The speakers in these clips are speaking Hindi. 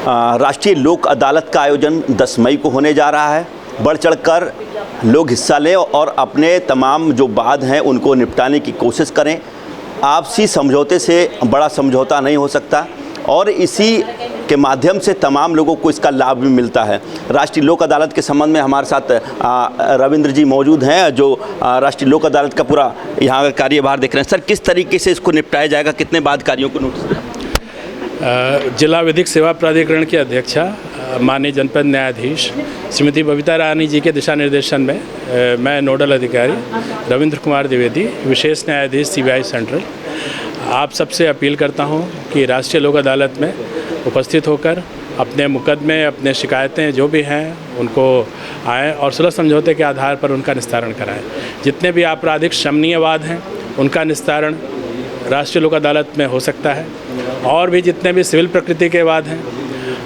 राष्ट्रीय लोक अदालत का आयोजन 10 मई को होने जा रहा है। बढ़ चढ़कर लोग हिस्सा लें और अपने तमाम जो वाद हैं उनको निपटाने की कोशिश करें। आपसी समझौते से बड़ा समझौता नहीं हो सकता और इसी के माध्यम से तमाम लोगों को इसका लाभ भी मिलता है। राष्ट्रीय लोक अदालत के संबंध में हमारे साथ रविंद्र जी मौजूद हैं, जो राष्ट्रीय लोक अदालत का पूरा यहाँ का कार्यभार देख रहे हैं। सर, किस तरीके से इसको निपटाया जाएगा, कितने वादकारियों को नोटिस? जिला विधिक सेवा प्राधिकरण की अध्यक्षा माननीय जनपद न्यायाधीश श्रीमती बबीता रानी जी के दिशा निर्देशन में मैं नोडल अधिकारी रविंद्र कुमार द्विवेदी, विशेष न्यायाधीश CBI सेंट्रल, आप सबसे अपील करता हूं कि राष्ट्रीय लोक अदालत में उपस्थित होकर अपने मुकदमे, अपने शिकायतें जो भी हैं उनको आएँ और सुलह समझौते के आधार पर उनका निस्तारण कराएं। जितने भी आपराधिक शमनीय वाद हैं उनका निस्तारण राष्ट्रीय लोक अदालत में हो सकता है, और भी जितने भी सिविल प्रकृति के वाद हैं,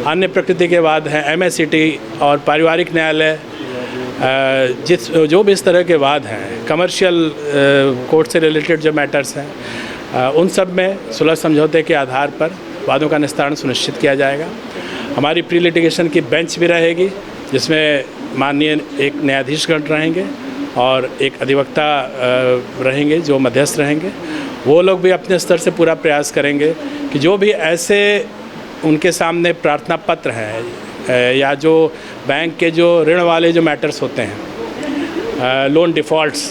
अन्य प्रकृति के वाद हैं, MACT और पारिवारिक न्यायालय, जो भी इस तरह के वाद हैं, कमर्शियल कोर्ट से रिलेटेड जो मैटर्स हैं, उन सब में सुलह समझौते के आधार पर वादों का निस्तारण सुनिश्चित किया जाएगा। हमारी प्री लिटिगेशन की बेंच भी रहेगी, जिसमें माननीय एक न्यायाधीशगण रहेंगे और एक अधिवक्ता रहेंगे जो मध्यस्थ रहेंगे। वो लोग भी अपने स्तर से पूरा प्रयास करेंगे कि जो भी ऐसे उनके सामने प्रार्थना पत्र हैं या जो बैंक के जो ऋण वाले जो मैटर्स होते हैं, लोन डिफ़ॉल्ट्स,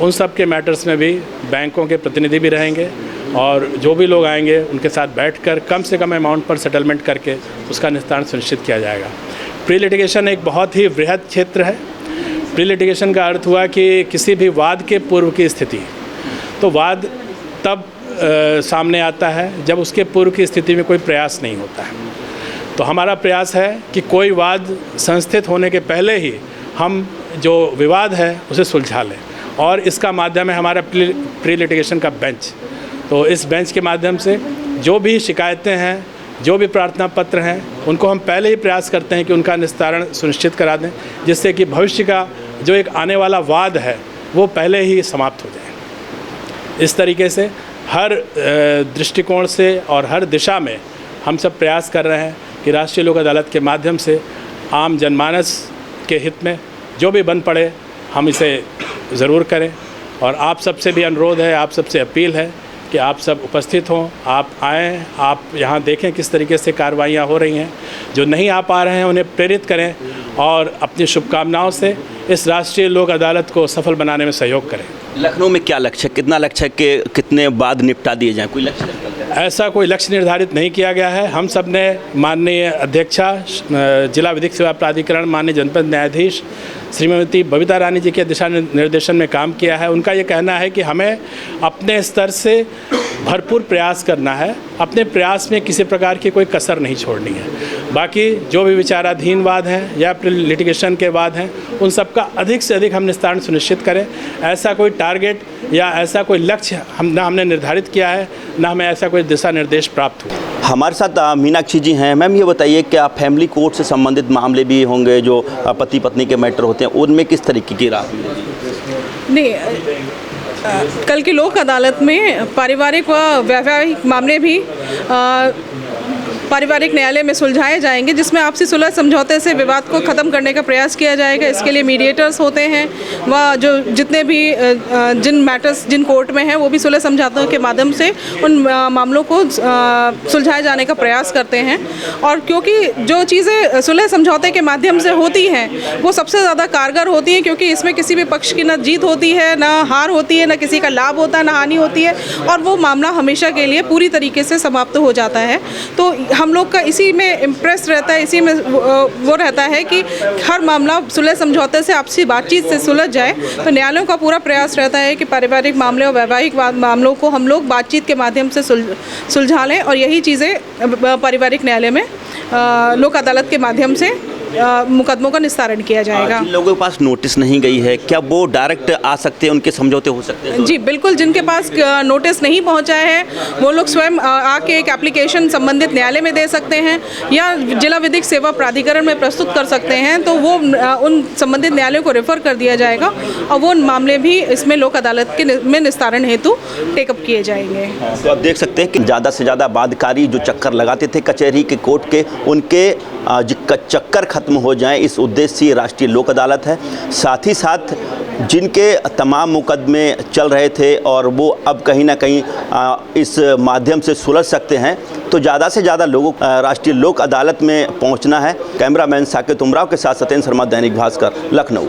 उन सब के मैटर्स में भी बैंकों के प्रतिनिधि भी रहेंगे और जो भी लोग आएंगे उनके साथ बैठकर कम से कम अमाउंट पर सेटलमेंट करके उसका निस्तारण सुनिश्चित किया जाएगा। प्री लिटिगेशन एक बहुत ही वृहद क्षेत्र है। प्री लिटिगेशन का अर्थ हुआ कि किसी भी वाद के पूर्व की स्थिति, तो वाद तब सामने आता है जब उसके पूर्व की स्थिति में कोई प्रयास नहीं होता है। तो हमारा प्रयास है कि कोई वाद संस्थित होने के पहले ही हम जो विवाद है उसे सुलझा लें, और इसका माध्यम है हमारा प्री लिटिगेशन का बेंच। तो इस बेंच के माध्यम से जो भी शिकायतें हैं, जो भी प्रार्थना पत्र हैं, उनको हम पहले ही प्रयास करते हैं कि उनका निस्तारण सुनिश्चित करा दें, जिससे कि भविष्य का जो एक आने वाला वाद है वो पहले ही समाप्त हो जाए। इस तरीके से हर दृष्टिकोण से और हर दिशा में हम सब प्रयास कर रहे हैं कि राष्ट्रीय लोक अदालत के माध्यम से आम जनमानस के हित में जो भी बन पड़े हम इसे ज़रूर करें। और आप सबसे भी अनुरोध है, आप सबसे अपील है कि आप सब उपस्थित हों, आप आएँ, आप यहाँ देखें किस तरीके से कार्रवाइयाँ हो रही हैं। जो नहीं आ पा रहे हैं उन्हें प्रेरित करें और अपनी शुभकामनाओं से इस राष्ट्रीय लोक अदालत को सफल बनाने में सहयोग करें। लखनऊ में क्या लक्ष्य, कितना लक्ष्य के कितने वाद निपटा दिए जाएँ, कोई लक्ष्य? ऐसा कोई लक्ष्य निर्धारित नहीं किया गया है। हम सब ने माननीय अध्यक्षा जिला विधिक सेवा प्राधिकरण माननीय जनपद न्यायाधीश श्रीमती बबीता रानी जी के दिशा निर्देशन में काम किया है। उनका ये कहना है कि हमें अपने स्तर से भरपूर प्रयास करना है, अपने प्रयास में किसी प्रकार की कोई कसर नहीं छोड़नी है। बाकी जो भी विचाराधीन वाद हैं या लिटिगेशन के वाद हैं, उन सब का अधिक से अधिक हम निस्तारण सुनिश्चित करें। ऐसा कोई टारगेट या ऐसा कोई लक्ष्य हमने निर्धारित किया है, ना हमें ऐसा कोई दिशा निर्देश प्राप्त हुआ। हमारे साथ मीनाक्षी जी हैं। मैम, ये बताइए क्या फैमिली कोर्ट से संबंधित मामले भी होंगे, जो पति पत्नी के मैटर होते हैं, उनमें किस तरीके की राह? नहीं, कल की लोक अदालत में पारिवारिक व वैवाहिक मामले भी पारिवारिक न्यायालय में सुलझाए जाएंगे, जिसमें आपसी सुलह समझौते से विवाद को ख़त्म करने का प्रयास किया जाएगा। इसके लिए मीडिएटर्स होते हैं, व जो जितने भी जिन मैटर्स जिन कोर्ट में हैं वो भी सुलह समझौतों के माध्यम से उन मामलों को सुलझाए जाने का प्रयास करते हैं। और क्योंकि जो चीज़ें सुलह समझौते के माध्यम से होती हैं वो सबसे ज़्यादा कारगर होती हैं, क्योंकि इसमें किसी भी पक्ष की न जीत होती है, न हार होती है, न किसी का लाभ होता है, न हानि होती है, और वो मामला हमेशा के लिए पूरी तरीके से समाप्त हो जाता है। तो हम लोग का इसी में इम्प्रेस रहता है, इसी में वो रहता है कि हर मामला सुलह समझौते से आपसी बातचीत से सुलझ जाए। तो न्यायालयों का पूरा प्रयास रहता है कि पारिवारिक मामले और वैवाहिक मामलों को हम लोग बातचीत के माध्यम से सुलझा लें, और यही चीज़ें पारिवारिक न्यायालय में लोक अदालत के माध्यम से मुकदमों का निस्तारण किया जाएगा। जिन लोगों के पास नोटिस नहीं गई है, क्या वो डायरेक्ट आ सकते हैं, उनके समझौते हो सकते हैं? जी बिल्कुल, जिनके पास नोटिस नहीं पहुंचा है वो लोग स्वयं आके एक एप्लीकेशन संबंधित न्यायालय में दे सकते हैं या जिला विधिक सेवा प्राधिकरण में प्रस्तुत कर सकते हैं, तो वो उन संबंधित न्यायालयों को रेफर कर दिया जाएगा और वो मामले भी इसमें लोक अदालत के में निस्तारण हेतु टेकअप किए जाएंगे। तो आप देख सकते हैं कि ज़्यादा से ज़्यादा बादकारी जो चक्कर लगाते थे कचहरी के, कोर्ट के, उनके चक्कर खत्म हो जाएं, इस उद्देश्य से राष्ट्रीय लोक अदालत है। साथ ही साथ जिनके तमाम मुकदमे चल रहे थे और वो अब कहीं ना कहीं इस माध्यम से सुलझ सकते हैं, तो ज़्यादा से ज़्यादा लोगों राष्ट्रीय लोक अदालत में पहुंचना है। कैमरामैन साकेत उमराव के साथ सत्येंद्र शर्मा, दैनिक भास्कर, लखनऊ।